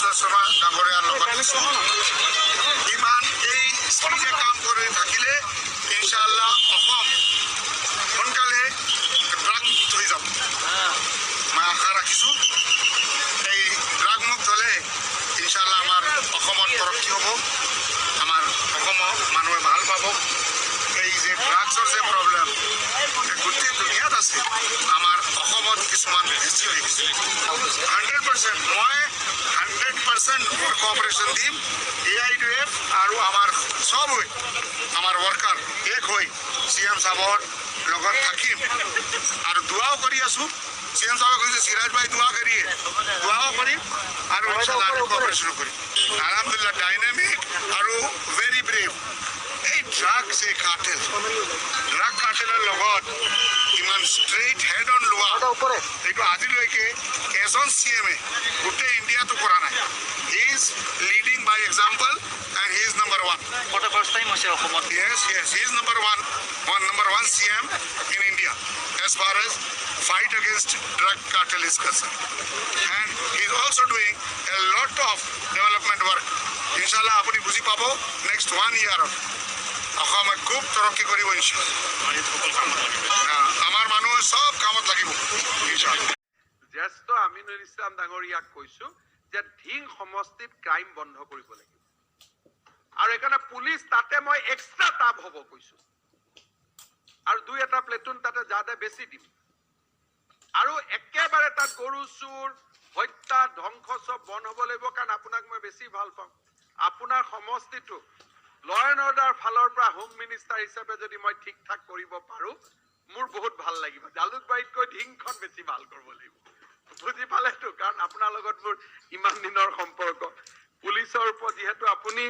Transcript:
হেমন্ত শৰ্মা ডাঙৰীয়াৰ লগত আছোঁ ইমান এই স্পিডে কাম কৰি থাকিলে ইনশাআল্লাহ অসম সোনকালে ড্ৰাগ মুক্ত হৈ যাব মই আশা ৰাখিছোঁ এই ড্ৰাগ মুক্ত হ'লে ইনশাআল্লাহ আমাৰ অসমত তৰক্কি হ'ব আমাৰ অসমৰ মানুহে ভাল পাব এই যে ড্ৰাগছৰ যে প্ৰব্লেম গোটেই দুনিয়াত আছে আমাৰ অসমত কিছুমান বেছি হৈ গৈছে 100% মই 100% মোৰ কোঅপাৰেশ্যন দিম AIDF আৰু আমাৰ চব হৈ আমাৰ ৱৰ্কাৰ এক হৈ CM সাহেবৰ লগত থাকিম আৰু দুৱাও কৰি আছোঁ CM সাহেব কৈছে সিৰাজ ভাই দুৱা কৰিয়ে দুৱাও কৰিম আৰু ইনশাআল্লাহ কোঅপাৰেশ্যন কৰিম আলহামদুলিল্লাহ ডাইনামিক আৰু ভেৰি ব্ৰেভ এই ড্ৰাগ যে কাৰ্টেল ড্ৰাগ কাৰ্টেলৰ লগত ইমান ষ্ট্ৰেইট হেড অন লোৱা এইটো আজিলৈকে এজন CMে গোটেই ইণ্ডিয়াটো কৰা নাই he is leading by example and he is number 1 for the first time হৈছে অসমত yes he is number one CM in India as far as fight against drug cartel is concerned and he is also doing a lot of development work inshallah apuni buji pabo next 1 year অসমে খুব তৰক্কি কৰিব ইনশাআল্লাহ আমাৰ মানুহে সব কামত লাগিব ইনশাআল্লাহ জ্যেষ্ঠ আমিনুল ইছলাম ডাঙৰীয়াক কৈছো যে ঢিং সমষ্টিত ক্ৰাইম বন্ধ কৰিব লাগিব আৰু একাৰণে পুলিচ তাতে মই এক্সট্ৰা টাপ হ'ব কৈছো আৰু দুই এটা প্লেটুন তাতে যাতে বেছি দিম আৰু একেবাৰে তাত গৰু চুৰ হত্যা ধ্বংস সব বন্ধ হ'ব লাগিব কাৰণ আপোনাক মই বেছি ভাল পাম আপোনাৰ সমষ্টিটো ল এণ্ড অৰ্ডাৰ ফালৰ পৰা হোম মিনিষ্টাৰ হিচাপে যদি মই ঠিক ঠাক কৰিব পাৰো মোৰ বহুত ভাল লাগিব জালুকবাৰীতকৈ ঢিংখন বেছি ভাল কৰিব লাগিব বুজি পালেতো কাৰণ আপোনাৰ লগত মোৰ ইমান দিনৰ সম্পৰ্ক পুলিচৰ ওপৰত যিহেতু আপুনি